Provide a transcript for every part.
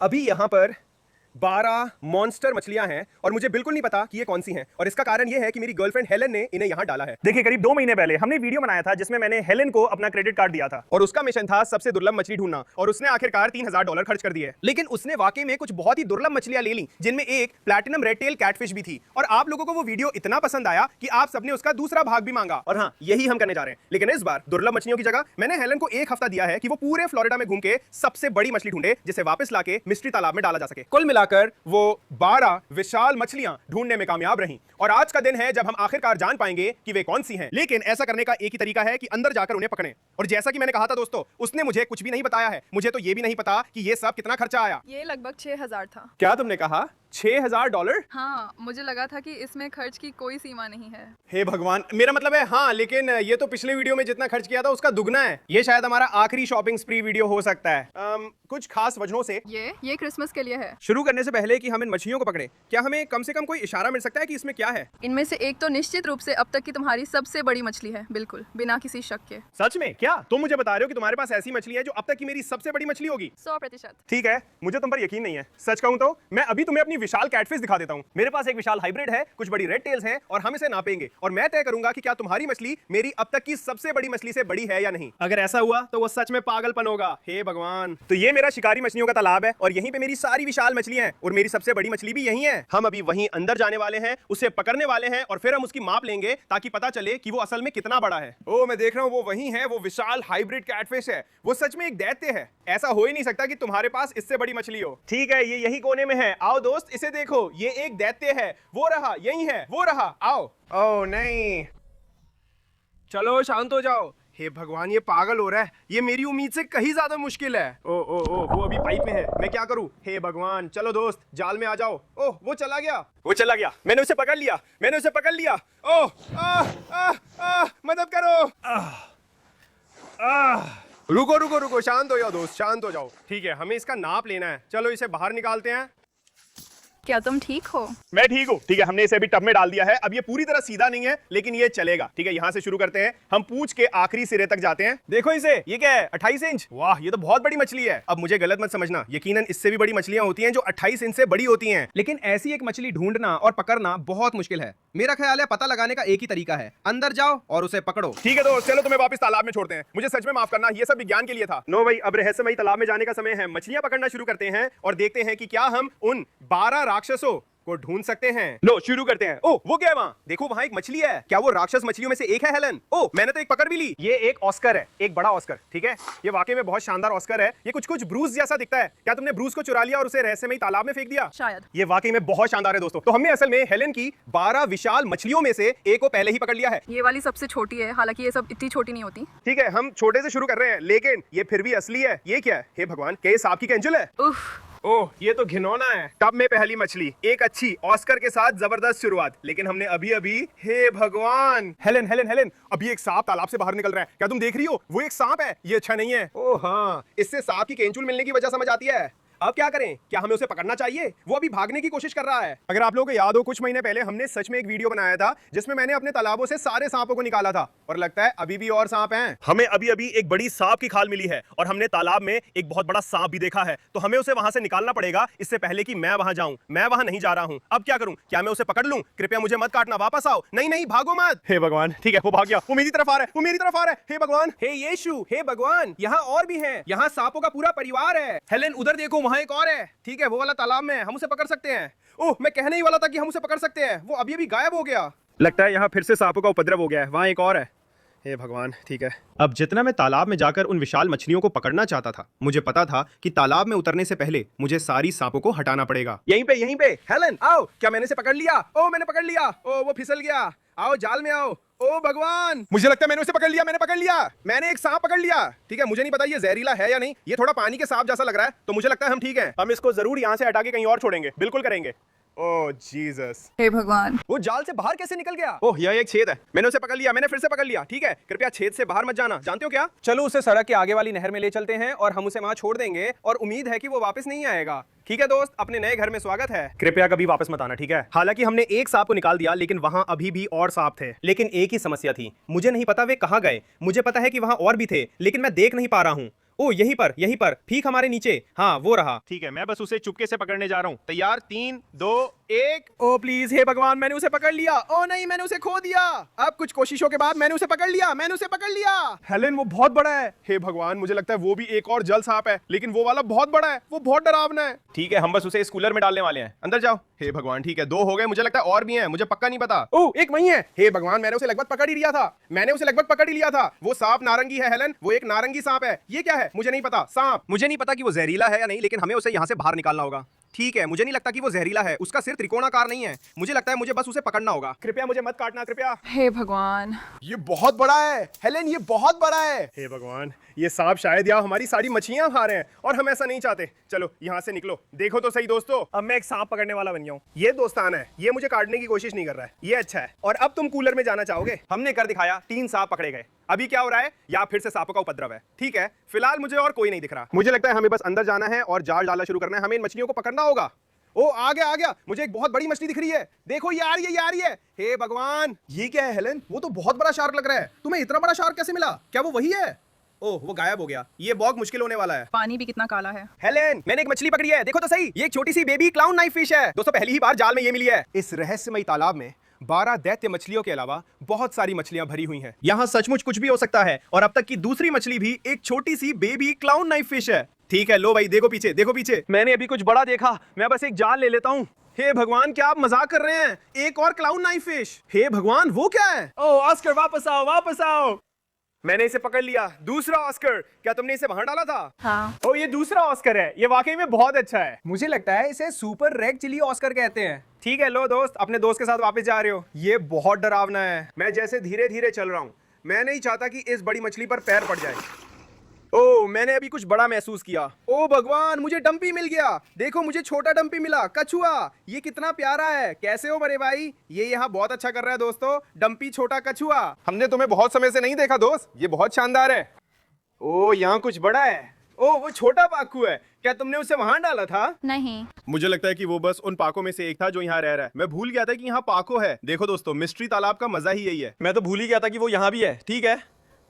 अभी यहाँ पर 12 मॉन्स्टर मछलियां हैं और मुझे बिल्कुल नहीं पता कि ये कौन सी हैं और इसका कारण ये है कि मेरी गर्लफ्रेंड हेलन ने इन्हें यहाँ डाला है। देखिए, करीब 2 महीने पहले हमने वीडियो बनाया था जिसमें मैंने हेलन को अपना क्रेडिट कार्ड दिया था और उसका मिशन था सबसे दुर्लभ मछली ढूंढना और उसने आखिरकार $3000 खर्च कर दिए। लेकिन उसने वाकई में कुछ बहुत ही दुर्लभ मछलियां ले ली जिनमें एक प्लैटिनम रेड टेल कैटफिश भी थी और आप लोगों को वो वीडियो इतना पसंद आया कि आप सबने उसका दूसरा भाग भी मांगा और हाँ, यही हम करने जा रहे हैं। लेकिन इस बार दुर्लभ मछलियों की जगह मैंने हेलन को 1 हफ्ता दिया है कि वो पूरे फ्लोरिडा में घूम के सबसे बड़ी मछली ढूंढे जिसे वापस लाके मिस्ट्री तालाब में डाला जा सके। कुल मिलाकर वो 12 विशाल मछलियां ढूंढने में कामयाब रहीं और आज का दिन है जब हम आखिरकार जान पाएंगे कि वे कौन सी हैं। लेकिन ऐसा करने का एक ही तरीका है कि अंदर जाकर उन्हें पकड़ें। और जैसा कि मैंने कहा था दोस्तों, उसने मुझे कुछ भी नहीं बताया है। मुझे तो ये भी नहीं पता कि ये सब कितना खर्चा आया। ये लगभग 6000 था। क्या तुमने कहा $6000? हाँ, मुझे लगा था कि इसमें खर्च की कोई सीमा नहीं है। हे भगवान, मेरा मतलब है हाँ, लेकिन ये तो पिछले वीडियो में जितना खर्च किया था उसका दुगना है। ये शायद हमारा आखिरी शॉपिंग स्प्री वीडियो हो सकता है। कुछ खास वजहों से ये क्रिसमस के लिए है। शुरू करने से पहले कि हम इन मछलियों को पकड़े, क्या हमें कम से कम कोई इशारा मिल सकता है कि इसमें क्या है? इनमें से एक तो निश्चित रूप से अब तक की तुम्हारी सबसे बड़ी मछली है, बिल्कुल बिना किसी शक के। सच में? क्या तुम मुझे बता रहे हो कि तुम्हारे पास ऐसी मछली है जो अब तक की मेरी सबसे बड़ी मछली होगी? 100%। ठीक है, मुझे तुम पर यकीन नहीं है। सच कहूं तो मैं अभी तुम्हें अपनी विशाल कैटफिश दिखा देता हूं। मेरे पास एक विशाल हाइब्रिड है, कुछ बड़ी रेड टेल्स हैं और हम इसे नापेंगे और मैं तय करूंगा कि क्या तुम्हारी मछली मेरी अब तक की सबसे बड़ी मछली से बड़ी है या नहीं। अगर ऐसा हुआ तो वो सच में पागलपन होगा। हे भगवान। तो ये मेरा शिकारी मछलियों का तालाब है और यहीं पे मेरी सारी विशाल मछलियां हैं और मेरी सबसे बड़ी मछली भी यहीं है। हम अभी वहीं अंदर जाने वाले हैं, उसे पकड़ने वाले हैं और फिर हम उसकी माप लेंगे ताकि पता चले कि वो असल में कितना बड़ा है। ओ, मैं देख रहा हूँ वो वहीं है, वो विशाल हाइब्रिड कैटफिश है। वो सच में एक दैत्य है। ऐसा हो ही नहीं सकता कि तुम्हारे पास इससे बड़ी मछली हो। ठीक है, ये यही कोने में है। आओ दोस्त, इसे देखो, ये एक दैत्य है। वो रहा, यही है, वो रहा। आओ। ओह नहीं, चलो शांत हो जाओ। हे भगवान, ये पागल हो रहा है। ये मेरी उम्मीद से कहीं ज्यादा मुश्किल है। ओ ओ ओ, वो अभी पाइप में है, मैं क्या करूं? हे भगवान, चलो दोस्त, जाल में आ जाओ। ओह, वो चला गया, वो चला गया। मैंने उसे पकड़ लिया, मैंने उसे पकड़ लिया। ओह, मदद करो। रुको रुको रुको, शांत हो जाओ दोस्त, शांत हो जाओ। ठीक है, हमें इसका नाप लेना है। चलो इसे बाहर निकालते हैं। क्या तुम ठीक हो? मैं ठीक हूँ। ठीक है, हमने इसे अभी टब में डाल दिया है। अब ये पूरी तरह सीधा नहीं है लेकिन ये चलेगा। ठीक है, यहाँ से शुरू करते हैं। हम पूंछ के आखिरी सिरे तक जाते हैं। देखो इसे, ये क्या है? 28 इंच। वाह, ये तो बहुत बड़ी मछली है। अब मुझे गलत मत समझना, यकीनन इससे भी बड़ी मछलियां होती हैं जो 28 इंच से बड़ी होती हैं, लेकिन ऐसी एक मछली ढूंढना और पकड़ना बहुत मुश्किल है। मेरा ख्याल है पता लगाने का एक ही तरीका है, अंदर जाओ और उसे पकड़ो। ठीक है दोस्त, चलो तुम्हें वापस तालाब में छोड़ते हैं। मुझे सच में माफ करना, ये सब विज्ञान के लिए था। नो भाई, अब रहस्यमयी तालाब में जाने का समय है। मछलियां पकड़ना शुरू करते हैं और देखते हैं कि क्या हम उन 12 राक्षसों को ढूंढ सकते हैं। लो शुरू करते हैं। ओ, वो क्या है वहाँ? देखो वहाँ एक मछली है। क्या वो राक्षस मछलियों में से एक है हेलन? ओ, मैंने तो एक पकड़ भी ली। ये एक ऑस्कर है, एक बड़ा ऑस्कर। ठीक है, ये वाकई में बहुत शानदार ऑस्कर है। ये कुछ कुछ ब्रूस जैसा दिखता है। क्या तुमने ब्रूस को चुरा लिया और उसे रहस्यमयी तालाब में फेंक दिया? शायद। ये वाकई में बहुत शानदार है दोस्तों। तो हमने असल में हेलन की 12 विशाल मछलियों में से एक को पहले ही पकड़ लिया है। ये वाली सबसे छोटी है, हालांकि ये सब इतनी छोटी नहीं होती। ठीक है, हम छोटे से शुरू कर रहे हैं लेकिन ये फिर भी असली है। ये क्या है? हे भगवान, क्या ये सांप की केंचुल है? उफ, ओह, ये तो घिनौना है। टब में पहली मछली, एक अच्छी ऑस्कर के साथ जबरदस्त शुरुआत। लेकिन हमने अभी अभी, हे भगवान, हेलन हेलन हेलन, अभी एक सांप तालाब से बाहर निकल रहा है। क्या तुम देख रही हो? वो एक सांप है। ये अच्छा नहीं है। ओह हाँ, इससे सांप की केंचुल मिलने की वजह समझ आती है। अब क्या करें? क्या हमें उसे पकड़ना चाहिए? वो अभी भागने की कोशिश कर रहा है। अगर आप लोगों को याद हो, कुछ महीने पहले हमने सच में एक वीडियो बनाया था जिसमें मैंने अपने तालाबों से सारे सांपों को निकाला था और लगता है अभी भी और सांप हैं। हमें अभी अभी एक बड़ी सांप की खाल मिली है और हमने तालाब में एक बहुत बड़ा सांप भी देखा है। तो हमें उसे वहां से निकालना पड़ेगा इससे पहले कि मैं वहां जाऊं। मैं वहां नहीं जा रहा हूं। अब क्या करूं? क्या मैं उसे पकड़ लूं? कृपया मुझे मत काटना, वापस आओ। नहीं नहीं, भागो मत। हे भगवान, ठीक है, वो भाग गया। वो मेरी तरफ आ रहा है, वो मेरी तरफ आ रहा है। हे भगवान, हे यीशु, हे भगवान, यहाँ और भी है। यहाँ सांपों का पूरा परिवार है। हेलन, उधर देखो, वहां एक और है। ठीक है, वो वाला तालाब में, हम उसे पकड़ सकते हैं। ओह, मैं कहने ही वाला था कि हम उसे पकड़ सकते हैं। वो अभी अभी गायब हो गया। लगता है यहाँ फिर से सांपों का उपद्रव हो गया है। वहाँ एक और है। हे भगवान, ठीक है। अब जितना मैं तालाब में जाकर उन विशाल मछलियों को पकड़ना चाहता था, मुझे पता था कि तालाब में उतरने से पहले मुझे सारी सांपों को हटाना पड़ेगा। यहीं पे हेलन, आओ। क्या मैंने इसे पकड़ लिया? ओ, मैंने पकड़ लिया। ओ, वो फिसल गया। आओ, जाल में आओ। ओ भगवान, मुझे लगता है मैंने उसे पकड़ लिया। मैंने एक सांप पकड़ लिया। ठीक है, मुझे नहीं पता ये जहरीला है या नहीं। ये थोड़ा पानी के सांप जैसा लग रहा है, तो मुझे लगता है हम ठीक हैं। हम इसको जरूर यहाँ से हटा के कहीं और छोड़ेंगे। बिल्कुल करेंगे। ओह जीसस, हे भगवान, वो जाल से बाहर कैसे निकल गया? ओह, यह एक छेद है। मैंने उसे पकड़ लिया, मैंने फिर से पकड़ लिया। ठीक है, कृपया छेद से बाहर मत जाना। जानते हो क्या? चलो उसे सड़क के आगे वाली नहर में ले चलते हैं और हम उसे वहां छोड़ देंगे और उम्मीद है कि वो वापस नहीं आएगा। ठीक है दोस्त, अपने नए घर में स्वागत है। कृपया कभी वापस मत आना, ठीक है? हालांकि हमने एक सांप को निकाल दिया लेकिन वहां अभी भी और सांप थे। लेकिन एक ही समस्या थी, मुझे नहीं पता वे कहां गए। मुझे पता है कि वहां और भी थे लेकिन मैं देख नहीं पा रहा हूं। ओ यहीं पर ठीक हमारे नीचे। हाँ वो रहा। ठीक है, मैं बस उसे चुपके से पकड़ने जा रहा हूँ। तैयार, 3 2 1। ओ प्लीज, हे भगवान, मैंने उसे पकड़ लिया। ओ नहीं, मैंने उसे खो दिया। अब कुछ कोशिशों के बाद मैंने उसे पकड़ लिया। हेलेन, वो बहुत बड़ा है। हे भगवान, मुझे लगता है वो भी एक और जल सांप है, लेकिन वो वाला बहुत बड़ा है, वो बहुत डरावना है। ठीक है, हम बस उसे इस कूलर में डालने वाले हैं। अंदर जाओ। हे भगवान, ठीक है, 2 हो गए, मुझे लगता है और भी हैं, मुझे पक्का नहीं पता। ओ एक वही है। हे भगवान, मैंने उसे लगभग पकड़ ही लिया था। वो सांप नारंगी है हेलन, वो एक नारंगी सांप है। ये क्या है मुझे नहीं पता। सांप, मुझे नहीं पता कि वो जहरीला है या नहीं, लेकिन हमें उसे यहाँ से बाहर निकालना होगा। ठीक है, मुझे नहीं लगता कि वो जहरीला है, उसका सिर त्रिकोणाकार नहीं है। मुझे लगता है मुझे बस उसे पकड़ना होगा। कृपया मुझे मत काटना, कृपया। हे भगवान, ये बहुत बड़ा है हेलेन, ये बहुत बड़ा है। हे भगवान, ये सांप शायद यहाँ हमारी सारी मछलियां खा रहे हैं और हम ऐसा नहीं चाहते। चलो यहाँ से निकलो। देखो तो सही दोस्तों, अब मैं एक सांप पकड़ने वाला बन गया हूँ। ये दोस्ताना है, ये मुझे काटने की कोशिश नहीं कर रहा है, ये अच्छा है। और अब तुम कूलर में जाना चाहोगे? हमने कर दिखाया, 3 सांप पकड़े गए। अभी क्या हो रहा है? या फिर से सांपों का उपद्रव है। ठीक है, फिलहाल मुझे और कोई नहीं दिख रहा। मुझे लगता है हमें बस अंदर जाना है और जाल डालना शुरू करना है। हमें इन मछलियों को पकड़ना होगा। ओ आ गया। मुझे एक बहुत बड़ी मछली दिख रही है। देखो ये आ रही है। हे भगवान, ये क्या है हेलेन? वो तो बहुत बड़ा शार्क लग रहा है। तुम्हें इतना बड़ा शार्क कैसे मिला? क्या वो वही है? ओह, वो गायब हो गया। ये बहुत मुश्किल होने वाला है। पानी भी कितना काला है। हेलेन, मैंने एक मछली पकड़ी है, देखो तो सही। ये एक छोटी सी बेबी क्लाउन नाइफ फिश है। दोस्तों, पहली ही बार जाल में ये मिली है। इस रहस्यमयी तालाब में 12 दैत्य मछलियों के अलावा बहुत सारी मछलियां भरी हुई हैं। यहाँ सचमुच कुछ भी हो सकता है। और अब तक की दूसरी मछली भी एक छोटी सी बेबी क्लाउन नाइफ फिश है। ठीक है, लो भाई, देखो पीछे। मैंने अभी कुछ बड़ा देखा, मैं बस एक जाल ले लेता हूँ। हे भगवान, क्या आप मजाक कर रहे हैं? एक और क्लाउन नाइफ फिश। हे भगवान, वो क्या है? ओह ऑस्कर, वापस आओ। मैंने इसे पकड़ लिया। दूसरा ऑस्कर, क्या तुमने इसे वहां डाला था? हाँ। ओ, ये दूसरा ऑस्कर है। ये वाकई में बहुत अच्छा है। मुझे लगता है इसे सुपर रेड चिली ऑस्कर कहते हैं। ठीक है, लो दोस्त, अपने दोस्त के साथ वापस जा रहे हो। ये बहुत डरावना है। मैं जैसे धीरे धीरे चल रहा हूँ। मैं नहीं चाहता कि इस बड़ी मछली पर पैर पड़ जाए। ओ, मैंने अभी कुछ बड़ा महसूस किया। ओ भगवान, मुझे डंपी मिल गया। देखो, मुझे छोटा डंपी मिला, कछुआ। ये कितना प्यारा है। कैसे हो बड़े भाई? ये यहाँ बहुत अच्छा कर रहा है दोस्तों। डंपी छोटा कछुआ। हमने तुम्हें बहुत समय से नहीं देखा दोस्त, ये बहुत शानदार है। ओ, यहाँ कुछ बड़ा है। ओ, वो छोटा पाखू है। क्या तुमने उसे वहां डाला था? नहीं। मुझे लगता है कि वो बस उन पाकों में से एक था जो यहाँ रह रहा है। मैं भूल गया था कि यहाँ पाको है। देखो दोस्तों, मिस्ट्री तालाब का मजा ही यही है। मैं तो भूल ही गया था कि वो यहाँ भी है। ठीक है,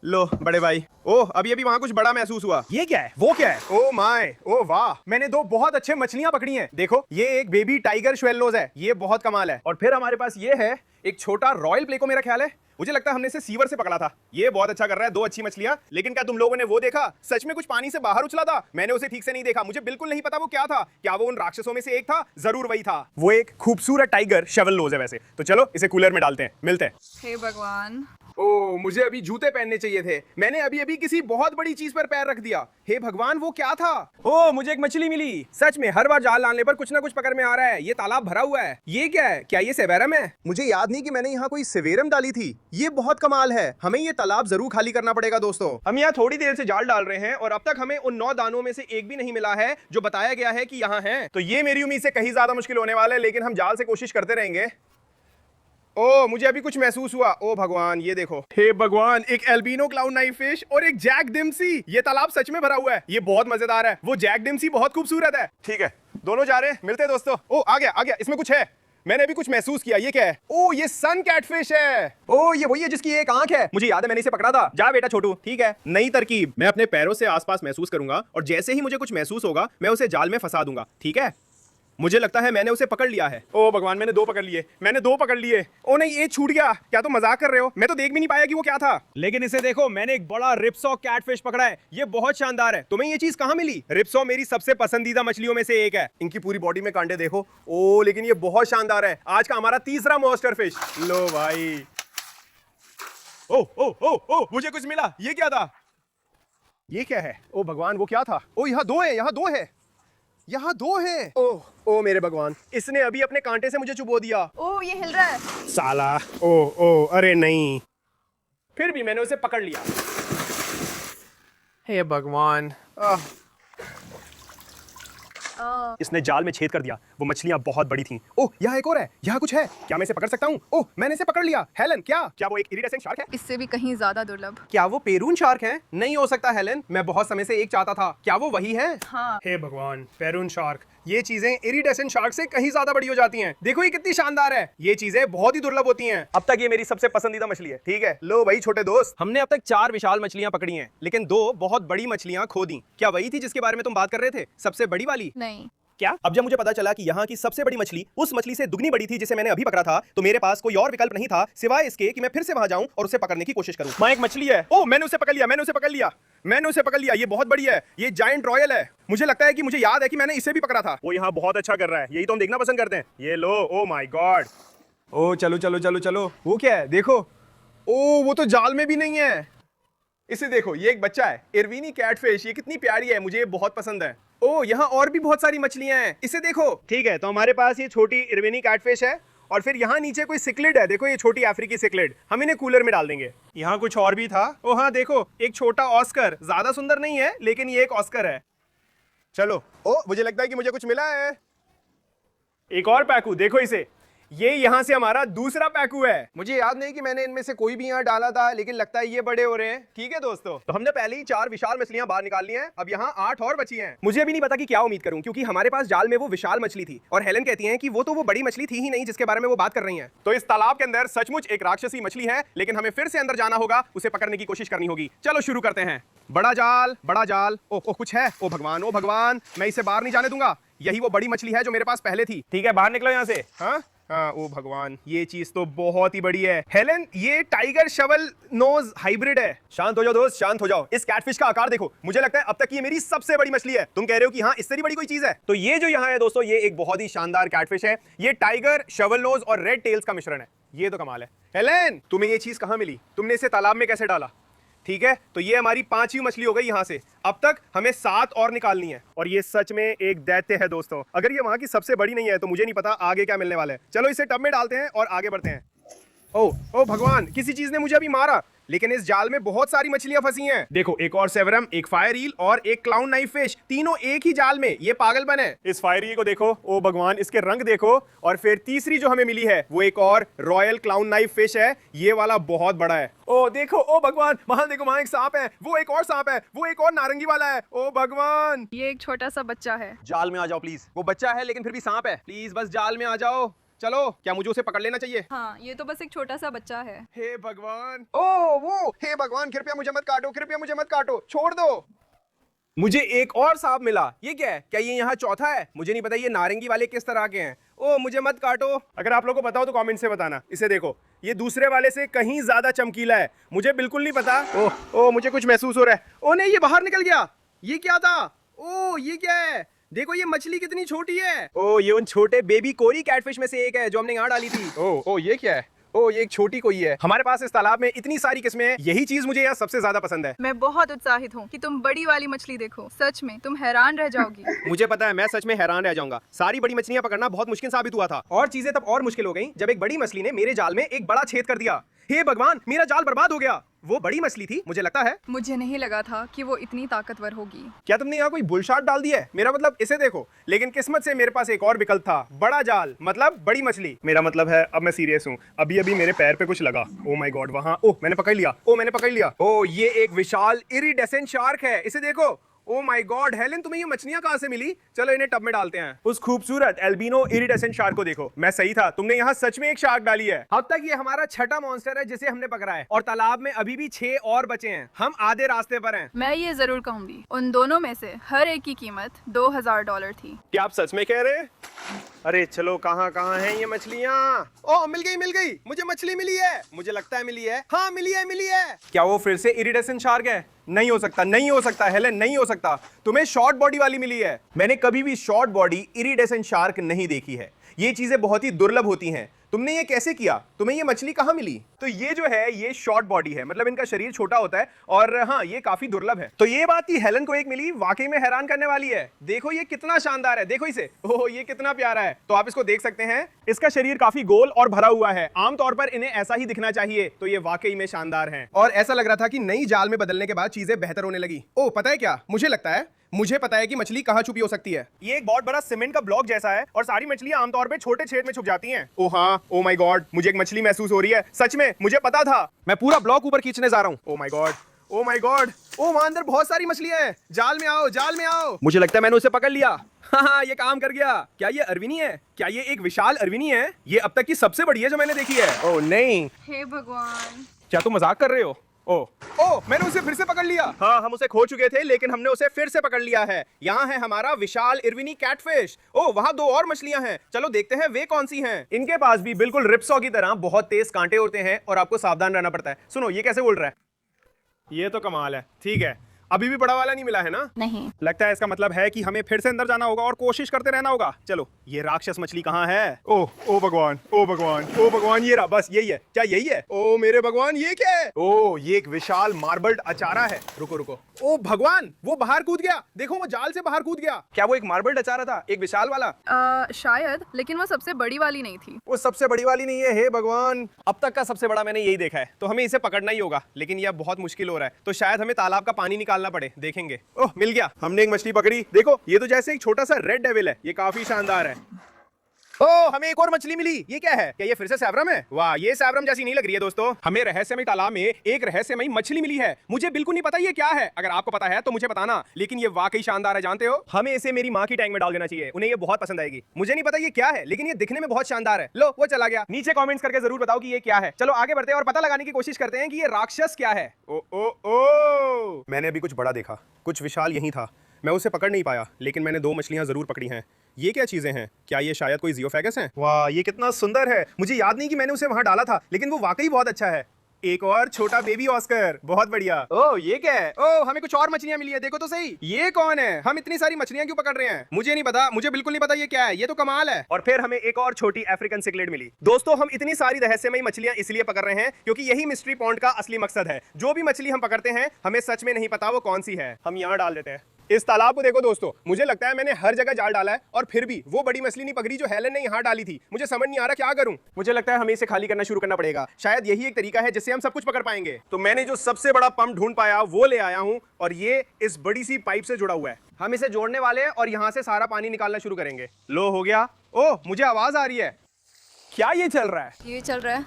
लो बड़े भाई। ओह, अभी वहां कुछ बड़ा महसूस हुआ। ये क्या है? वो क्या है? ओ माय, ओ वाह, मैंने 2 बहुत अच्छे मछलियां पकड़ी हैं। देखो, ये एक बेबी टाइगर श्वेलनोज है। ये बहुत कमाल है। और फिर हमारे पास ये है एक छोटा रॉयल प्लेको, मेरा ख्याल है। मुझे लगता है हमने इसे सीवर से पकड़ा था। ये बहुत अच्छा कर रहा है। 2 अच्छी मछलियां। लेकिन क्या तुम लोगों ने वो देखा? सच में कुछ पानी से बाहर उछला था। मैंने उसे ठीक से नहीं देखा, मुझे बिल्कुल नहीं पता वो क्या था। क्या वो उन राक्षसों में से एक था? जरूर वही था। वो एक खूबसूरत टाइगर श्वेलनोज है वैसे। तो चलो इसे कूलर में डालते हैं, मिलते हैं। हे भगवान। ओ, मुझे अभी जूते पहनने चाहिए थे। मैंने अभी किसी बहुत बड़ी चीज पर पैर रख दिया। हे भगवान, वो क्या था? ओ, मुझे एक मछली मिली। सच में हर बार जाल डालने पर कुछ ना कुछ पकड़ में आ रहा है। ये तालाब भरा हुआ है। ये क्या है? क्या ये सेवेरम है? मुझे याद नहीं कि मैंने यहाँ कोई सेवेरम डाली थी। ये बहुत कमाल है। हमें ये तालाब जरूर खाली करना पड़ेगा दोस्तों। हम यहाँ थोड़ी देर से जाल डाल रहे हैं और अब तक हमें उन 9 दानों में से एक भी नहीं मिला है जो बताया गया है कि यहाँ है। तो ये मेरी उम्मीद से कहीं ज्यादा मुश्किल होने वाला है, लेकिन हम जाल से कोशिश करते रहेंगे। ओ, मुझे अभी कुछ महसूस हुआ। ओ भगवान, ये देखो। हे भगवान, एक एल्बिनो क्लाउन नाइफ फिश और एक जैक डिम्सी। ये तालाब सच में भरा हुआ है। ये बहुत मजेदार है। वो जैक डिम्सी बहुत खूबसूरत है। ठीक है, दोनों जा रहे हैं, मिलते हैं दोस्तों। ओ, आ गया, इसमें कुछ है। मैंने अभी कुछ महसूस किया। ये क्या है? ओ, ये सन कैटफिश है। ओ, ये वही है जिसकी एक आंख है। मुझे याद है, मैंने इसे पकड़ा था। जा बेटा छोटू। ठीक है, नई तरकीब। मैं अपने पैरों से आसपास महसूस करूंगा और जैसे ही मुझे कुछ महसूस होगा मैं उसे जाल में फंसा दूंगा। ठीक है, मुझे लगता है मैंने उसे पकड़ लिया है। ओ भगवान, मैंने 2 पकड़ लिए। ओ नहीं, ये छूट गया। क्या तुम मजाक कर रहे हो? मैं तो देख भी नहीं पाया कि वो क्या था। लेकिन इसे देखो, मैंने एक बड़ा रिप्सॉ कैटफिश पकड़ा है। ये बहुत शानदार है। तुम्हें ये चीज कहाँ मिली? रिप्सॉ मेरी सबसे पसंदीदा मछलियों में से एक है। इनकी पूरी बॉडी में कांटे देखो। ओ, लेकिन ये बहुत शानदार है। आज का हमारा तीसरा मॉन्स्टर फिश। लो भाई। ओ ओ ओ ओ, मुझे कुछ मिला। ये क्या था? ये क्या है? ओ भगवान, वो क्या था? ओ, यहाँ 2 है। यहाँ 2 है। ओ मेरे भगवान, इसने अभी अपने कांटे से मुझे चुबो दिया। ओ, ये हिल रहा है। साला। ओ, अरे नहीं। फिर भी मैंने उसे पकड़ लिया। हे भगवान। इसने जाल में छेद कर दिया। वो मछलियां बहुत बड़ी थीं। ओह, यहाँ एक और है। यहाँ कुछ है। क्या मैं इसे पकड़ सकता हूँ? ओह, मैंने इसे पकड़ लिया। हेलन, क्या वो एक इरिडेसेंट शार्क है? इससे भी कहीं ज्यादा दुर्लभ। क्या वो पेरून शार्क है? नहीं हो सकता हेलन, मैं बहुत समय से एक चाहता था। क्या वो वही है? हाँ। हे भगवान, पेरून शार्क। ये चीजें इरिडेसेंट शार्क से कहीं ज्यादा बड़ी हो जाती हैं। देखो ये कितनी शानदार है। ये चीजें बहुत ही दुर्लभ होती हैं। अब तक ये मेरी सबसे पसंदीदा मछली है। ठीक है, लो भाई छोटे दोस्त, हमने अब तक 4 विशाल मछलियां पकड़ी हैं, लेकिन 2 बहुत बड़ी मछलियां खो दी। क्या वही थी जिसके बारे में तुम बात कर रहे थे, सबसे बड़ी वाली? नहीं। क्या? अब जब मुझे पता चला कि यहाँ की सबसे बड़ी मछली उस मछली से दुगनी बड़ी थी जिसे मैंने अभी पकड़ा था, तो मेरे पास कोई और विकल्प नहीं था सिवाय इसके कि मैं फिर से वहां जाऊं और उसे पकड़ने की कोशिश करूं। वहां एक मछली है। ओह, मैंने उसे पकड़ लिया, मैंने उसे पकड़ लिया, मैंने उसे पकड़ लिया। ये बहुत बड़ी है, ये जायंट रॉयल है। मुझे लगता है कि मुझे याद है कि मैंने इसे भी पकड़ा था। वो यहाँ बहुत अच्छा कर रहा है, यही तो हम देखना पसंद करते हैं। ये लो, ओ माय गॉड। ओ चलो चलो चलो चलो, वो क्या है देखो। ओ वो तो जाल में भी नहीं है। इसे देखो, ये एक बच्चा है, इरविनी कैटफिश। ये कितनी प्यारी है, मुझे ये बहुत पसंद है। ओ यहाँ और भी बहुत सारी मछलियां हैं, इसे देखो। ठीक है, तो हमारे पास ये छोटी इरविनी कैटफिश है और फिर यहाँ नीचे कोई सिक्लिड है। देखो ये छोटी अफ्रीकी सिक्लिड, हम इन्हें कूलर में डाल देंगे। यहाँ कुछ और भी था। ओ हाँ देखो, एक छोटा ऑस्कर, ज्यादा सुंदर नहीं है लेकिन ये एक ऑस्कर है। चलो, ओ मुझे लगता है कि मुझे कुछ मिला है। एक और पैकू, देखो इसे। ये यहाँ से हमारा दूसरा पैकू है। मुझे याद नहीं कि मैंने इनमें से कोई भी यहाँ डाला था, लेकिन लगता है ये बड़े हो रहे हैं। ठीक है दोस्तों, तो हमने पहले ही 4 विशाल मछलियां बाहर निकाल ली हैं। अब यहाँ 8 और बची हैं। मुझे अभी नहीं पता कि क्या उम्मीद करूं, क्योंकि हमारे पास जाल में वो विशाल मछली थी और हेलन कहती है कि वो तो वो बड़ी मछली थी ही नहीं जिसके बारे में वो बात कर रही है। तो इस तालाब के अंदर सचमुच एक राक्षसी मछली है, लेकिन हमें फिर से अंदर जाना होगा, उसे पकड़ने की कोशिश करनी होगी। चलो शुरू करते हैं। बड़ा जाल, बड़ा जाल। ओ कुछ है। ओ भगवान, मैं इसे बाहर नहीं जाने दूंगा। यही वो बड़ी मछली है जो मेरे पास पहले थी। ठीक है, बाहर निकलो यहाँ से। हाँ हाँ, ओ भगवान, ये चीज तो बहुत ही बड़ी है। हेलन, ये टाइगर शवल नोज हाइब्रिड है। शांत हो जाओ दोस्त, शांत हो जाओ। इस कैटफिश का आकार देखो, मुझे लगता है अब तक ये मेरी सबसे बड़ी मछली है। तुम कह रहे हो कि हाँ इससे भी बड़ी कोई चीज है? तो ये जो यहाँ है दोस्तों, ये एक बहुत ही शानदार कैटफिश है। ये टाइगर, शवल नोज और रेड टेल्स का मिश्रण है। ये तो कमाल है। हेलन, तुम्हें ये चीज कहाँ मिली? तुमने इसे तालाब में कैसे डाला? ठीक है, तो ये हमारी 5वीं मछली हो गई यहाँ से। अब तक हमें 7 और निकालनी है और ये सच में एक दैत्य है दोस्तों। अगर ये वहां की सबसे बड़ी नहीं है तो मुझे नहीं पता आगे क्या मिलने वाला है। चलो इसे टब में डालते हैं और आगे बढ़ते हैं। ओ भगवान, किसी चीज ने मुझे अभी मारा, लेकिन इस जाल में बहुत सारी मछलियां फंसी हैं। देखो, एक और सेवरम, एक फायर ईल और एक क्लाउन नाइफ फिश, तीनों एक ही जाल में। ये पागलपन है। इस फायर ईल को देखो, ओ भगवान, इसके रंग देखो। और फिर तीसरी जो हमें मिली है वो एक और रॉयल क्लाउन नाइफ फिश है। ये वाला बहुत बड़ा है। ओ देखो, ओ भगवान, वहां देखो, वहां एक सांप है, वो एक और सांप है, वो एक और नारंगी वाला है। ओ भगवान, ये एक छोटा सा बच्चा है। जाल में आ जाओ प्लीज। वो बच्चा है लेकिन फिर भी सांप है। प्लीज बस जाल में आ जाओ। चलो, क्या मुझे उसे पकड़ लेना चाहिए? हाँ, ये तो बस एक छोटा सा बच्चा है। हे भगवान, हे भगवान, कृपया मुझे मत काटो, कृपया मुझे मत काटो, छोड़ दो। मुझे एक और सांप मिला। ये क्या है? क्या ये यहाँ चौथा है? मुझे नहीं पता ये नारंगी वाले किस तरह के हैं। ओ मुझे मत काटो। अगर आप लोगों को पता हो तो कमेंट से बताना। इसे देखो, ये दूसरे वाले से कहीं ज्यादा चमकीला है। मुझे बिल्कुल नहीं पता। ओ मुझे कुछ महसूस हो रहा है। ओ नहीं, ये बाहर निकल गया। ये क्या था? ओ ये क्या है? देखो ये मछली कितनी छोटी है। ओ ये उन छोटे बेबी कोरी कैटफिश में से एक है जो हमने यहाँ डाली थी। ओ ये क्या है? ओ ये एक छोटी कोई है। हमारे पास इस तालाब में इतनी सारी किस्में हैं, यही चीज मुझे यहाँ सबसे ज्यादा पसंद है। मैं बहुत उत्साहित हूँ कि तुम बड़ी वाली मछली देखो। सच में तुम हैरान रह जाओगी। मुझे पता है, मैं सच में हैरान रह जाऊंगा। सारी बड़ी मछलियां पकड़ना बहुत मुश्किल साबित हुआ था और चीजें तब और मुश्किल हो गई जब एक बड़ी मछली ने मेरे जाल में एक बड़ा छेद कर दिया। हे भगवान, मेरा जाल बर्बाद हो गया। वो बड़ी मछली थी, मुझे लगता है। मुझे नहीं लगा था कि वो इतनी ताकतवर होगी। क्या तुमने यहाँ कोई बुलशॉट डाल दी है? मेरा मतलब इसे देखो। लेकिन किस्मत से मेरे पास एक और विकल्प था, बड़ा जाल, मतलब बड़ी मछली। मेरा मतलब है, अब मैं सीरियस हूँ। अभी अभी मेरे पैर पे कुछ लगा। ओ माय गॉड, वहां। ओह मैंने पकड़ लिया। ओ मैंने पकड़ लिया। ओ ये एक विशाल इरिडेसेंट शार्क है, इसे देखो। ओ माय गॉड, हेलन, तुम्हें ये मछलियां कहां से मिली? चलो इन्हें टब में डालते हैं। उस खूबसूरत एल्बिनो इरिडेसेंट शार्क को देखो। मैं सही था, तुमने यहाँ सच में एक शार्क डाली है। अब तक ये हमारा 6ठा मॉन्स्टर है जिसे हमने पकड़ा है और तालाब में अभी भी 6 और बचे हैं। हम आधे रास्ते पर हैं। मैं ये जरूर कहूंगी, उन दोनों में से हर एक की कीमत $2000 थी। क्या आप सच में कह रहे हैं? अरे चलो, कहाँ कहाँ हैं ये मछलियाँ? ओह मिल गई, मुझे मछली मिली है। मुझे लगता है मिली है। हाँ मिली है। क्या वो फिर से इरिडेसेंट शार्क है? नहीं हो सकता हेलन, नहीं हो सकता। तुम्हें शॉर्ट बॉडी वाली मिली है। मैंने कभी भी शॉर्ट बॉडी इरिडेसेंट शार्क नहीं देखी है। ये चीजें बहुत ही दुर्लभ होती हैं। तुमने ये कैसे किया? तुम्हें ये मछली कहाँ मिली? तो ये जो है, ये शॉर्ट बॉडी है, मतलब इनका शरीर छोटा होता है और हाँ ये काफी दुर्लभ है। तो ये बात थी, हेलन को एक मिली, वाकई में हैरान करने वाली है। देखो ये कितना शानदार है, देखो इसे। ओह ये कितना प्यारा है। तो आप इसको देख सकते हैं, इसका शरीर काफी गोल और भरा हुआ है। आमतौर पर इन्हें ऐसा ही दिखना चाहिए। तो ये वाकई में शानदार है और ऐसा लग रहा था कि नई जाल में बदलने के बाद चीजें बेहतर होने लगी। ओह पता है क्या, मुझे पता है कि मछली कहाँ छुपी हो सकती है। ये एक बहुत बड़ा सीमेंट का ब्लॉक जैसा है और सारी मछलियां आमतौर पे छोटे छेद में छुप जाती हैं। ओह हाँ, ओ माय गॉड, मुझे एक मछली महसूस हो रही है। सच में मुझे पता था। मैं पूरा ब्लॉक ऊपर खींचने जा रहा हूँ। Oh my God, oh my God, ओ वहां अंदर बहुत सारी मछलियां हैं। जाल में आओ, जाल में आओ। मुझे लगता है मैंने उसे पकड़ लिया। हाँ, ये काम कर गया। क्या ये अरविनी है? क्या ये एक विशाल अरविनी है? ये अब तक की सबसे बड़ी है जो मैंने देखी है। ओह नहीं, हे भगवान। क्या तुम मजाक कर रहे हो? ओ, मैंने उसे फिर से पकड़ लिया। हाँ, हम उसे खो चुके थे लेकिन हमने उसे फिर से पकड़ लिया है। यहाँ है हमारा विशाल इरविनी कैटफिश। ओ, वहाँ दो और मछलियां हैं। चलो देखते हैं वे कौन सी हैं। इनके पास भी बिल्कुल रिप्सॉ की तरह बहुत तेज कांटे होते हैं और आपको सावधान रहना पड़ता है। सुनो, ये कैसे बोल रहा है? ये तो कमाल है। ठीक है, अभी भी बड़ा वाला नहीं मिला है ना? नहीं। लगता है इसका मतलब है कि हमें फिर से अंदर जाना होगा और कोशिश करते रहना होगा। चलो, ये राक्षस मछली कहाँ है? ओ भगवान, ओ भगवान, ओ भगवान, ये रहा, बस यही है। क्या यही है? ओ मेरे भगवान, ये क्या है? ओ, ये एक विशाल मार्बल्ड अचारा है। रुको रुको, ओ भगवान, वो बाहर कूद गया। देखो, वो जाल से बाहर कूद गया। क्या वो एक मार्बल्ड अचारा था, एक विशाल वाला? शायद, लेकिन वो सबसे बड़ी वाली नहीं थी। वो सबसे बड़ी वाली नहीं है। हे भगवान, अब तक का सबसे बड़ा मैंने यही देखा है, तो हमें इसे पकड़ना ही होगा। लेकिन यह बहुत मुश्किल हो रहा है, तो शायद हमें तालाब का पानी निकालना पड़े। देखेंगे। ओह, मिल गया, हमने एक मछली पकड़ी। देखो, ये तो जैसे एक छोटा सा रेड डेविल है। ये काफी शानदार है। ओह, हमें एक और मछली मिली। ये क्या है? क्या ये फिर से सैवरम है? वाह, ये सैवरम जैसी नहीं लग रही है दोस्तों। हमें रहस्यमयी तालाब में एक रहस्यमयी मछली मिली है। मुझे बिल्कुल नहीं पता ये क्या है। अगर आपको पता है तो मुझे बताना। लेकिन ये वाकई शानदार है, जानते हो? हमें इसे मेरी माँ की टैंक में डाल देना चाहिए। उन्हें ये बहुत पसंद आएगी। मुझे नहीं पता ये क्या है, लेकिन ये दिखने में बहुत शानदार है। लो, वो चला गया। नीचे कॉमेंट्स करके जरूर बताओ कि ये क्या है। चलो आगे बढ़ते हैं और पता लगाने की कोशिश करते हैं कि ये राक्षस क्या है। ओ, मैंने अभी कुछ बड़ा देखा, कुछ विशाल यही था। मैं उसे पकड़ नहीं पाया, लेकिन मैंने दो मछलियां जरूर पकड़ी हैं। ये क्या चीजें हैं? क्या ये शायद कोई जियोफेगस है? वाह, ये कितना सुंदर है। मुझे याद नहीं कि मैंने उसे वहां डाला था, लेकिन वो वाकई बहुत अच्छा है। एक और छोटा बेबी ऑस्कर, बहुत बढ़िया। ओह, ये क्या है? ओह, हमें कुछ और मछलियां मिली है, देखो तो सही। ये कौन है? हम इतनी सारी मछलियां क्यों पकड़ रहे हैं? मुझे नहीं पता, मुझे बिल्कुल नहीं पता ये क्या है। ये तो कमाल है। और फिर हमें एक और छोटी अफ्रीकन सिकलेट मिली। दोस्तों, हम इतनी सारी रहस्यमयी मछलियां इसलिए पकड़ रहे हैं क्योंकि यही मिस्ट्री पॉन्ड का असली मकसद है। जो भी मछली हम पकड़ते हैं, हमें सच में नहीं पता वो कौन सी है। हम यहाँ डाल देते हैं। इस तालाब को देखो दोस्तों, मुझे लगता है मैंने हर जगह जाल डाला है और फिर भी वो बड़ी मछली नहीं पकड़ी जो हेलन ने यहाँ डाली थी। मुझे समझ नहीं आ रहा क्या करूं। मुझे लगता है हमें इसे खाली करना शुरू करना पड़ेगा। शायद यही एक तरीका है जिससे हम सब कुछ पकड़ पाएंगे। तो मैंने जो सबसे बड़ा पंप ढूंढ पाया वो ले आया हूं और ये इस बड़ी सी पाइप से जुड़ा हुआ है। हम इसे जोड़ने वाले हैं और यहाँ से सारा पानी निकालना शुरू करेंगे। लो, हो गया। ओह, मुझे आवाज आ रही है। क्या ये चल रहा है? ये चल रहा है।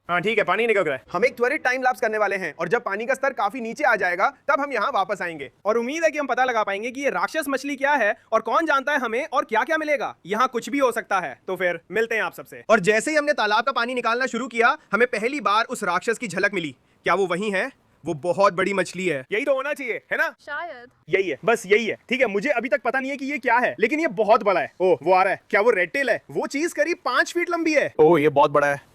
हाँ ठीक है, पानी निकल रहा है। हम एक त्वरित टाइम लैप्स करने वाले हैं और जब पानी का स्तर काफी नीचे आ जाएगा तब हम यहाँ वापस आएंगे और उम्मीद है कि हम पता लगा पाएंगे कि ये राक्षस मछली क्या है और कौन जानता है हमें और क्या क्या मिलेगा। यहाँ कुछ भी हो सकता है। तो फिर मिलते हैं आप सबसे। और जैसे ही हमने तालाब का पानी निकालना शुरू किया, हमें पहली बार उस राक्षस की झलक मिली। क्या वो वही है? वो बहुत बड़ी मछली है। यही तो होना चाहिए, है ना? शायद यही है, बस यही है। ठीक है, मुझे अभी तक पता नहीं है कि ये क्या है, लेकिन ये बहुत बड़ा है। ओह, वो आ रहा है। क्या वो रेड टेल है? वो चीज करीब 5 फीट लंबी है। ओह, ये बहुत बड़ा है।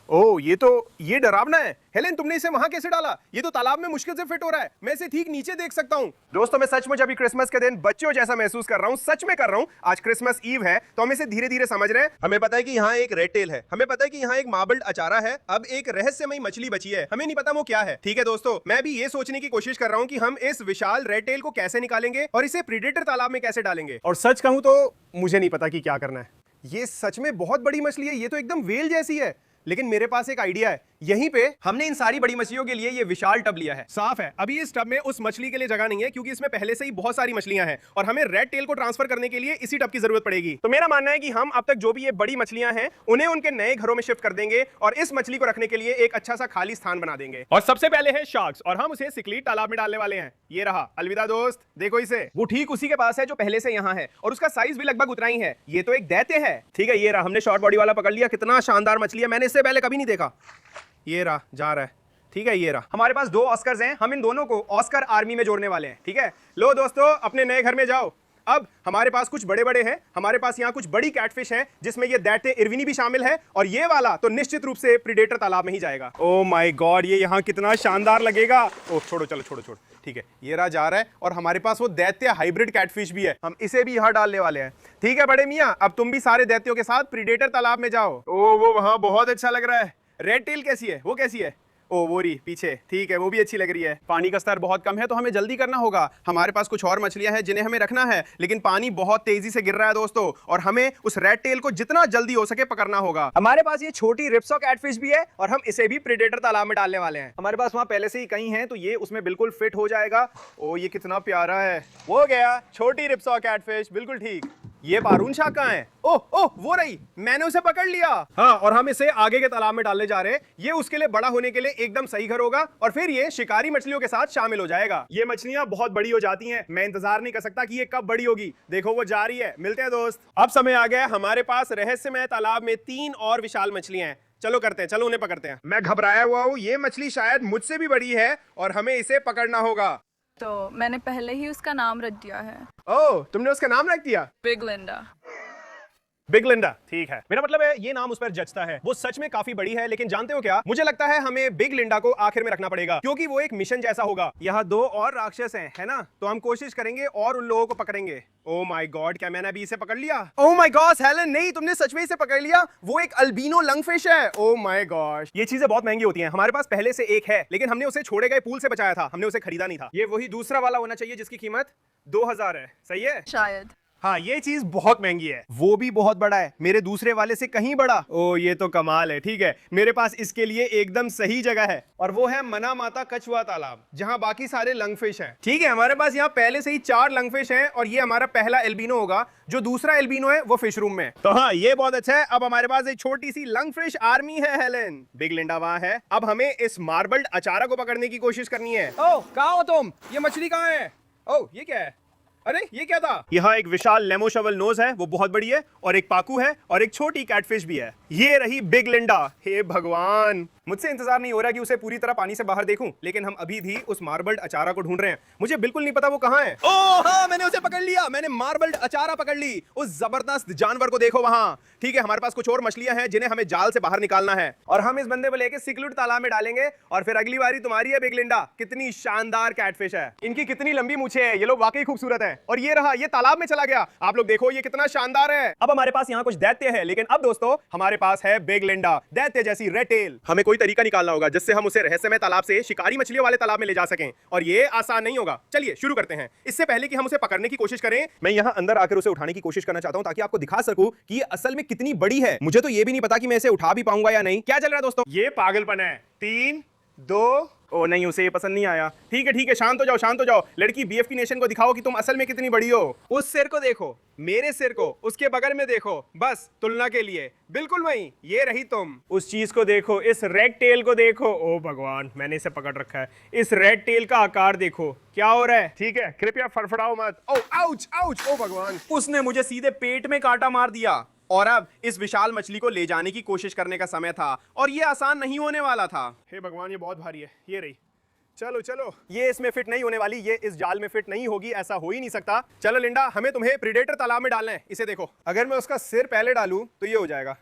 ओह, ये डरावना है। हेलेन, तुमने इसे वहां कैसे डाला? ये तो तालाब में मुश्किल से फिट हो रहा है। मैं इसे ठीक नीचे देख सकता हूँ। दोस्तों, मैं सचमुच अभी क्रिसमस के दिन बच्चों जैसा महसूस कर रहा हूँ। सच में कर रहा हूँ। आज क्रिसमस ईव है, तो हम इसे धीरे धीरे समझ रहे हैं। हमें पता है कि यहाँ एक रेड टेल है, हमें पता है कि यहाँ एक मार्बल्ड अचारा है, अब एक रहस्यमयी मछली बची है। हमें नहीं पता वो क्या है। ठीक है दोस्तों, मैं भी ये सोचने की कोशिश कर रहा हूँ कि हम इस विशाल रेड टेल को कैसे निकालेंगे और इसे प्रीडेटर तालाब में कैसे डालेंगे। और सच कहूँ तो मुझे नहीं पता कि क्या करना है। ये सच में बहुत बड़ी मछली है। ये तो एकदम व्हेल जैसी है। लेकिन मेरे पास एक आइडिया है। यहीं पे हमने इन सारी बड़ी मछलियों के लिए ये विशाल टब लिया है। साफ है, अभी इस टब में उस मछली के लिए जगह नहीं है क्योंकि इसमें पहले से ही बहुत सारी मछलियां हैं और हमें रेड टेल को ट्रांसफर करने के लिए इसी टब की जरूरत पड़ेगी। तो मेरा मानना है कि हम अब तक जो भी ये बड़ी मछलियां हैं उन्हें उनके नए घरों में शिफ्ट कर देंगे और इस मछली को रखने के लिए एक अच्छा सा खाली स्थान बना देंगे। और सबसे पहले है शार्क्स और हम उसे सिकलीट तालाब में डालने वाले हैं। ये रहा। अलविदा दोस्त, देखो इसे। वो ठीक उसी के पास है जो पहले से यहाँ है और उसका साइज भी लगभग उतना ही है। ये तो एक दैत्य है। ठीक है, ये रहा। हमने शॉर्ट बॉडी वाला पकड़ लिया। कितना शानदार मछली है, मैंने इससे पहले कभी नहीं देखा। ये रहा, जा रहा है। ठीक है, ये रहा। हमारे पास 2 ऑस्कर्स हैं। हम इन दोनों को ऑस्कर आर्मी में जोड़ने वाले हैं। ठीक है, लो दोस्तों, अपने नए घर में जाओ। अब हमारे पास कुछ बड़े बड़े हैं। हमारे पास यहाँ कुछ बड़ी कैटफिश है जिसमें ये दैत्य इरविनी भी शामिल है और ये वाला तो निश्चित रूप से प्रीडेटर तालाब में ही जाएगा। ओह माय गॉड, ये यहाँ कितना शानदार लगेगा। ओह, छोड़ो, चलो छोड़ो। ठीक है, ये रहा, जा रहा है। और हमारे पास वो दैत्य हाइब्रिड कैटफिश भी है। हम इसे भी यहाँ डालने वाले हैं। ठीक है बड़े मियाँ, अब तुम भी सारे दैत्यों के साथ प्रीडेटर तालाब में जाओ। ओह, वो वहाँ बहुत अच्छा लग रहा है। रेड टेल कैसी है? वो कैसी है? ओ, वो रही पीछे। ठीक है, वो भी अच्छी लग रही है। पानी का स्तर बहुत कम है तो हमें जल्दी करना होगा। हमारे पास कुछ और मछलियां हैं जिन्हें हमें रखना है, लेकिन पानी बहुत तेजी से गिर रहा है दोस्तों और हमें उस रेड टेल को जितना जल्दी हो सके पकड़ना होगा। हमारे पास ये छोटी रिप्सॉ कैटफिश भी है और हम इसे भी प्रीडेटर तालाब में डालने वाले हैं। हमारे पास वहाँ पहले से ही कई हैं तो ये उसमें बिल्कुल फिट हो जाएगा। ओ, ये कितना प्यारा है। हो गया, छोटी रिप्सॉ कैटफिश, बिल्कुल ठीक। ये पारून शाक कहाँ है? ओह ओह, वो रही, मैंने उसे पकड़ लिया। हाँ, और हम इसे आगे के तालाब में डालने जा रहे हैं। ये उसके लिए बड़ा होने के लिए एकदम सही घर होगा और फिर ये शिकारी मछलियों के साथ शामिल हो जाएगा। ये मछलियां बहुत बड़ी हो जाती हैं, मैं इंतजार नहीं कर सकता कि ये कब बड़ी होगी। देखो वो जा रही है। मिलते हैं दोस्त। अब समय आ गया, हमारे पास रहस्यमय तालाब में 3 और विशाल मछलियां हैं। चलो करते हैं, चलो उन्हें पकड़ते हैं। मैं घबराया हुआ हूँ, ये मछली शायद मुझसे भी बड़ी है और हमें इसे पकड़ना होगा। तो मैंने पहले ही उसका नाम रख दिया है, ओह, तुमने उसका नाम रख दिया? बिग लिंडा। बिग लिंडा, ठीक है। मेरा मतलब है ये नाम उस पर जचता है। वो सच में काफी बड़ी है, लेकिन जानते हो क्या, मुझे लगता है हमें बिग लिंडा को आखिर में रखना पड़ेगा क्योंकि वो एक मिशन जैसा होगा। यहाँ 2 और राक्षस हैं, है ना? तो हम कोशिश करेंगे और उन लोगों को पकड़ेंगे। ओह माय गॉड, क्या मैंने अभी इसे पकड़ लिया? ओह माय गॉड हेलन, नहीं, तुमने सच में इसे पकड़ लिया। वो एक अल्बिनो लंगफिश है। ओह माय गॉड, ये चीजें बहुत महंगी होती हैं। हमारे पास पहले से एक है, लेकिन हमने उसे छोड़े गए पूल से बचाया था, हमने उसे खरीदा नहीं था। ये वही दूसरा वाला होना चाहिए जिसकी कीमत 2000 है, सही है? शायद। हाँ, ये चीज बहुत महंगी है। वो भी बहुत बड़ा है, मेरे दूसरे वाले से कहीं बड़ा। ओ, ये तो कमाल है। ठीक है, मेरे पास इसके लिए एकदम सही जगह है और वो है मना माता कछुआ तालाब, जहाँ बाकी सारे लंगफिश हैं। ठीक है, हमारे पास यहाँ पहले से ही 4 लंगफिश हैं और ये हमारा पहला एल्बिनो होगा। जो दूसरा एल्बिनो है वो फिश रूम में। तो हाँ, ये बहुत अच्छा है। अब हमारे पास एक छोटी सी लंगफिश आर्मी है हेलन। बिग लिंडा वहाँ है। अब हमें इस मार्बल्ड अचारा को पकड़ने की कोशिश करनी है। ओह, कहाँ हो तुम? ये मछली कहाँ है? ओह, ये क्या है? अरे ये क्या था? यहाँ एक विशाल लेमो शवल नोज है, वो बहुत बड़ी है, और एक पाकू है और एक छोटी कैटफिश भी है। ये रही बिग लिंडा। हे भगवान, मुझसे इंतजार नहीं हो रहा कि उसे पूरी तरह पानी से बाहर देखूं, लेकिन हम अभी भी उस मार्बल्ड अचारा को ढूंढ रहे हैं। मुझे बिल्कुल नहीं पता वो कहाँ है। ओह हाँ, मैंने उसे पकड़ लिया। मैंने मार्बल्ड अचारा पकड़ ली। उस जबरदस्त जानवर को देखो वहां। ठीक है, हमारे पास कुछ और मछलियां हैं जिन्हें हमें जाल से बाहर निकालना है और हम इस बंदे को लेके सिक्लुड तालाब में डालेंगे और फिर अगली बारी तुम्हारी है बिग लिंडा। कितनी शानदार कैटफिश है, इनकी कितनी लंबी मूछें हैं, ये लोग वाकई खूबसूरत हैं। और ये रहा, ये तालाब में चला गया। आप लोग देखो ये कितना शानदार है। अब हमारे पास यहाँ कुछ दैत्य है, लेकिन अब दोस्तों हमारे पास है बिग लिंडा, दैत्य जैसी रेड टेल। हमें कोई तरीका निकालना होगा जिससे हम उसे रहस्यमय तालाब से शिकारी मछलियों वाले तालाब में ले जा सकें, और ये आसान नहीं होगा। चलिए शुरू करते हैं। इससे पहले कि हम उसे पकड़ने की कोशिश करें, मैं यहाँ अंदर आकर उसे उठाने की कोशिश करना चाहता हूँ ताकि आपको दिखा सकूं कि ये असल में कितनी बड़ी है। मुझे तो ये भी नहीं पता कि मैं इसे उठा भी पाऊंगा या नहीं। क्या चल रहा है दोस्तों? ये पागलपन है। 3, 2, ओ नहीं, उसे ये पसंद नहीं आया। ठीक है, शांत हो जाओ, शांत हो जाओ। लड़की, बीएफपी नेशन को दिखाओ कि तुम असल में कितनी बड़ी हो। उस सिर को देखो, मेरे सिर को, उसके बगल में देखो, बस तुलना के लिए। बिल्कुल वही, ये रही तुम। उस चीज को देखो, इस रेड टेल को देखो। ओ भगवान, मैंने इसे पकड़ रखा है। इस रेड टेल का आकार देखो, क्या हो रहा है। ठीक है, कृपया फड़फड़ाओ मत। ओ आउच आउच, ओ भगवान, उसने मुझे सीधे पेट में कांटा मार दिया। और अब इस विशाल मछली को ले जाने की कोशिश करने का समय था और ये आसान नहीं होने वाला था। हे भगवान, ये बहुत भारी है। ये रही, चलो चलो। ये इसमें फिट नहीं होने वाली, ये इस जाल में फिट नहीं होगी, ऐसा हो ही नहीं सकता। चलो लिंडा, हमें तुम्हें प्रीडेटर तालाब में डालना है। इसे देखो, अगर मैं उसका सिर पहले डालूं तो ये हो जाएगा।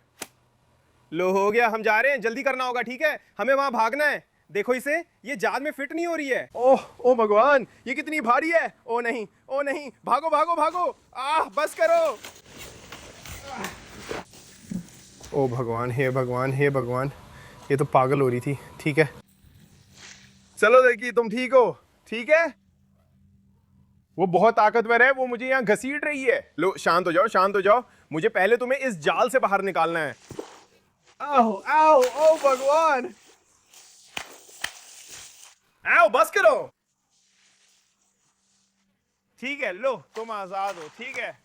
लो, हो गया। हम जा रहे हैं, जल्दी करना होगा। ठीक है, हमें वहां भागना है। देखो इसे, ये जाल में फिट नहीं हो रही है। ओह भगवान, ये कितनी भारी है। ओ नहीं, ओ नहीं, भागो भागो भागो। बस करो। ओ भगवान, हे भगवान, हे भगवान, ये तो पागल हो रही थी। ठीक है, चलो देखिए, तुम ठीक हो? ठीक है। वो बहुत ताकतवर है, वो मुझे यहाँ घसीट रही है। लो, शांत हो जाओ, शांत हो जाओ। मुझे पहले तुम्हें इस जाल से बाहर निकालना है। आओ आओ, ओ भगवान, आओ, बस करो। ठीक है, लो, तुम आजाद हो। ठीक है।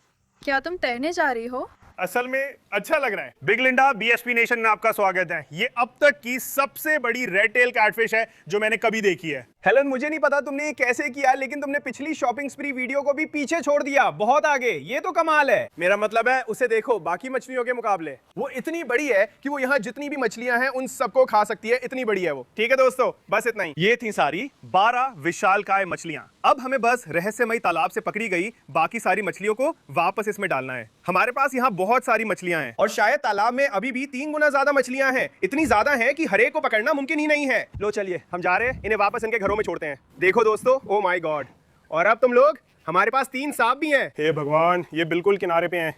क्या तुम तैरने जा रही हो? असल में अच्छा लग रहा है। बिग लिंडा, बीएसपी नेशन में आपका स्वागत है। ये अब तक की सबसे बड़ी रेड टेल कैटफिश है जो मैंने कभी देखी है। हेलन, मुझे नहीं पता तुमने ये कैसे किया, लेकिन तुमने पिछली शॉपिंग स्प्री वीडियो को भी पीछे छोड़ दिया, बहुत आगे। ये तो कमाल है। मेरा मतलब है, उसे देखो, बाकी मछलियों के मुकाबले वो इतनी बड़ी है कि वो यहाँ जितनी भी मछलियां हैं उन सबको खा सकती है, इतनी बड़ी है वो। ठीक है दोस्तों, बस इतना ही। ये थी सारी 12 विशालकाय मछलियां। अब हमें बस रहस्यमयी तालाब से पकड़ी गई बाकी सारी मछलियों को वापस इसमें डालना है। हमारे पास यहाँ बहुत सारी मछलियां हैं और शायद तालाब में अभी भी 3 गुना ज्यादा मछलियां हैं। इतनी ज्यादा हैं कि हर एक को पकड़ना मुमकिन ही नहीं है। लो चलिए, हम जा रहे हैं, इन्हें वापस इनके घरों में छोड़ते हैं। देखो दोस्तों, ओ माय गॉड, और अब तुम लोग, हमारे पास 3 सांप भी हैं। हे भगवान, ये बिल्कुल किनारे पे हैं।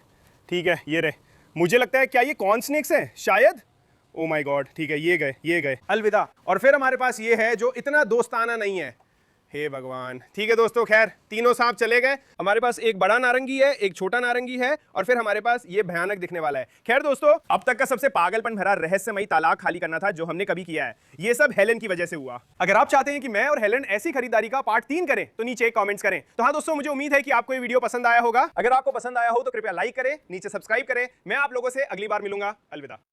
ठीक है, ये रहे। मुझे लगता है, क्या ये कॉर्न स्नेक्स हैं शायद? ओ माय गॉड, ठीक है, ये गए, ये गए, अलविदा। और फिर हमारे पास ये है जो इतना दोस्ताना नहीं है। हे भगवान। ठीक है दोस्तों, खैर तीनों सांप चले गए। हमारे पास एक बड़ा नारंगी है, एक छोटा नारंगी है, और फिर हमारे पास ये भयानक दिखने वाला है। खैर दोस्तों, अब तक का सबसे पागलपन भरा रहस्यमयी तालाब खाली करना था जो हमने कभी किया है। ये सब हेलन की वजह से हुआ। अगर आप चाहते हैं कि मैं और हेलन ऐसी खरीदारी का पार्ट 3 करें तो नीचे कमेंट्स करें। तो हाँ दोस्तों, मुझे उम्मीद है कि आपको ये वीडियो पसंद आया होगा। अगर आपको पसंद आया हो तो कृपया लाइक करें, नीचे सब्सक्राइब करें। मैं आप लोगों से अगली बार मिलूंगा। अलविदा।